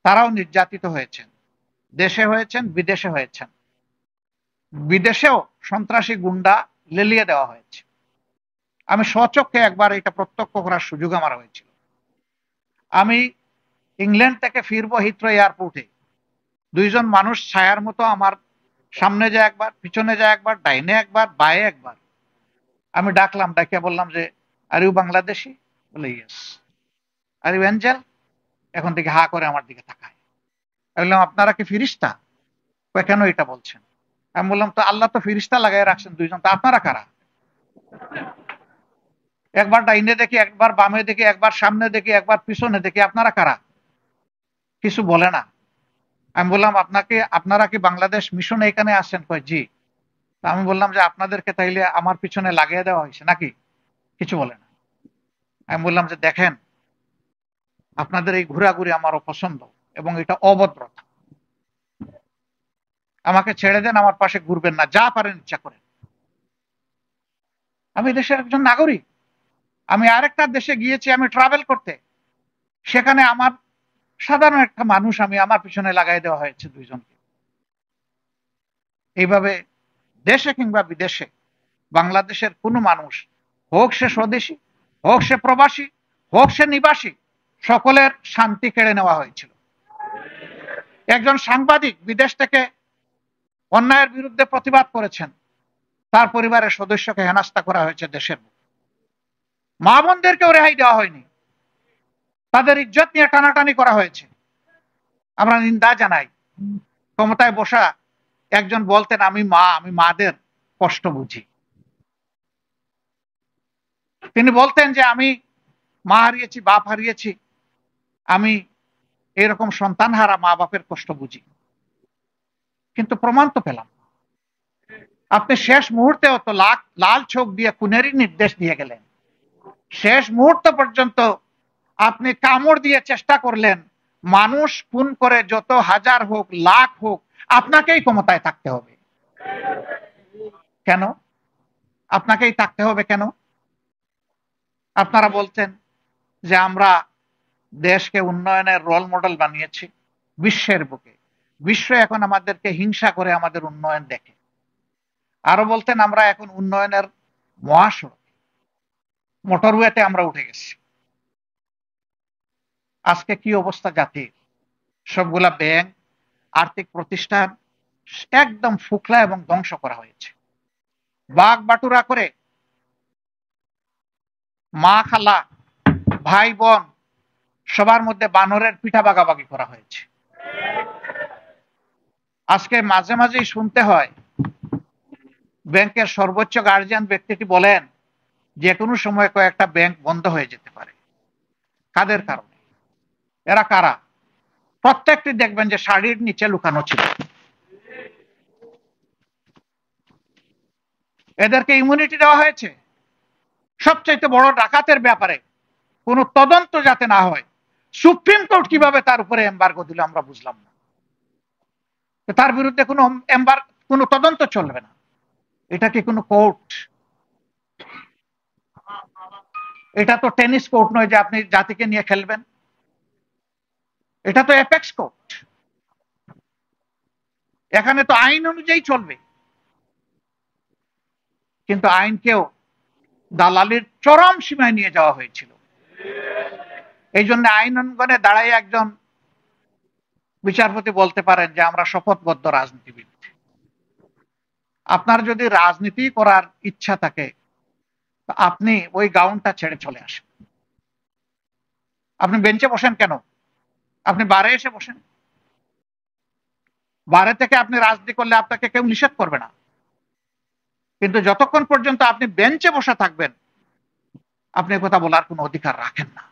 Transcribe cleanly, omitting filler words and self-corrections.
তারাও নির্যাতিত হয়েছেন, দেশে হয়েছেন, বিদেশে হয়েছেন। বিদেশেও সন্ত্রাসী গুন্ডা লেলিয়ে দেওয়া হয়েছে। আমি স্বচক্ষে একবার এটা প্রত্যক্ষ করার সুযোগ আমার হয়েছিল। আমি ইংল্যান্ড থেকে ফিরবো হিথ্রো এয়ারপোর্টে, দুইজন মানুষ ছায়ার মতো আমার সামনে যায় একবার, পিছনে যায় একবার, ডাইনে একবার, বায়ে একবার। আমি ডাকলাম, ডাকে বললাম যে, আর ইউ বাংলাদেশি? বলে ইয়েস। Are you Angel? এখন থেকে হা করে আমার দিকে তাকায়। আমি বললাম, আপনারা কি ফিরিস্তা? কেন এটা বলছেন? আমি বললাম, তো আল্লাহ তো ফিরিস্তা লাগাই রাখছেন দুইজন, তো আপনারা কারা? একবার ডাইনে দেখি, একবার বামে দেখি, একবার সামনে দেখি, একবার পিছনে দেখি, আপনারা কারা? কিছু বলে না। আমি বললাম, আপনারা কি বাংলাদেশ মিশনে এখানে আসছেন? কয় জি। আমি বললাম যে, আপনাদেরকে তাইলে আমার পিছনে লাগিয়ে দেওয়া হয়েছে নাকি? কিছু বলে না। আমি বললাম যে, দেখেন, আপনাদের এই ঘোরাঘুরি আমার অপছন্দ এবং এটা অভদ্রতা। আমাকে ছেড়ে দেন, আমার পাশে ঘুরবেন না, যা পারেন ইচ্ছা করেন। আমি দেশের একজন নাগরিক। আমি আরেকটা দেশে গিয়েছি আমি ট্রাভেল করতে, সেখানে আমার সাধারণ একটা মানুষ আমি আমার পিছনে লাগাই দেওয়া হয়েছে দুইজনকে। এইভাবে দেশে কিংবা বিদেশে বাংলাদেশের কোনো মানুষ, হোক সে স্বদেশী, হোক সে প্রবাসী, হোক সে নিবাসী, সকলের শান্তি কেড়ে নেওয়া হয়েছিল। একজন সাংবাদিক বিদেশ থেকে অন্যায়ের বিরুদ্ধে প্রতিবাদ করেছেন, তার পরিবারের সদস্যকে হেনস্থা করা হয়েছে দেশের বুকে। মা বোনদেরকেও রেহাই দেওয়া হয়নি, তাদের ইজ্জত নিয়ে টানাটানি করা হয়েছে। আমরা নিন্দা জানাই। ক্ষমতায় বসা একজন বলতেন, আমি মাদের কষ্ট বুঝি। তিনি বলতেন যে, আমি মা হারিয়েছি, বাপ হারিয়েছি, আমি এরকম সন্তান হারা মা বাপের কষ্ট বুঝি। কিন্তু প্রমাণ তো পেলাম। আপনি শেষ মুহূর্তেও তো লাল চোখ দিয়ে খুনেরই নির্দেশ দিয়ে গেলেন। শেষ মুহূর্ত পর্যন্ত আপনি কামড় দিয়ে চেষ্টা করলেন, মানুষ খুন করে যত হাজার হোক, লাখ হোক, আপনাকেই ক্ষমতায় থাকতে হবে। কেন আপনাকেই থাকতে হবে? কেন? আপনারা বলছেন যে আমরা দেশকে উন্নয়নের রোল মডেল বানিয়েছি বিশ্বের বুকে, বিশ্ব এখন আমাদেরকে হিংসা করে আমাদের উন্নয়ন দেখে। আরো বলতেন আমরা এখন উন্নয়নের মহাসড়ক, মোটরওয়েতে আমরা উঠে গেছি। আজকে কি অবস্থা জাতির? সবগুলা ব্যাংক, আর্থিক প্রতিষ্ঠান একদম ফুকলা এবং ধ্বংস করা হয়েছে। বাঘ বাটুরা করে মা খালা ভাই বোন সবার মধ্যে বানরের পিঠা ভাগাভাগি করা হয়েছে। আজকে মাঝে মাঝেই শুনতে হয়, ব্যাংকের সর্বোচ্চ গার্জিয়ান ব্যক্তিটি বলেন যে কোনো সময় কয়েকটা ব্যাংক বন্ধ হয়ে যেতে পারে। কাদের কারণে? এরা কারা? প্রত্যেকটি দেখবেন যে শাড়ির নিচে লুকানো ছিল। এদেরকে ইমিউনিটি দেওয়া হয়েছে। সবচাইতে বড় ডাকাতের ব্যাপারে কোনো তদন্ত যাতে না হয়, সুপ্রিম কোর্ট কিভাবে তার উপরে এমবার্গো দিল আমরা বুঝলাম না। তার বিরুদ্ধে কোনো তদন্ত চলবে না। এটা কি কোনো কোর্ট? এটা তো টেনিস কোর্ট নয় যে আপনি জাতিকে নিয়ে খেলবেন। এটা তো অ্যাপেক্স কোর্ট। এখানে তো আইন অনুযায়ী চলবে। কিন্তু আইনকেও দালালির চরম সীমায় নিয়ে যাওয়া হয়েছিল। এই জন্য আইন অঙ্গনে দাঁড়ায় একজন বিচারপতি বলতে পারেন যে আমরা শপথবদ্ধ রাজনীতিবিদ। আপনার যদি রাজনীতি করার ইচ্ছা থাকে, আপনি ওই গাউনটা ছেড়ে চলে আসেন। আপনি বেঞ্চে বসেন কেন? আপনি বারে এসে বসেন। বারে থেকে আপনি রাজনীতি করলে আপনাকে কেউ নিষেধ করবে না। কিন্তু যতক্ষণ পর্যন্ত আপনি বেঞ্চে বসে থাকবেন, আপনি কথা বলার কোনো অধিকার রাখেন না।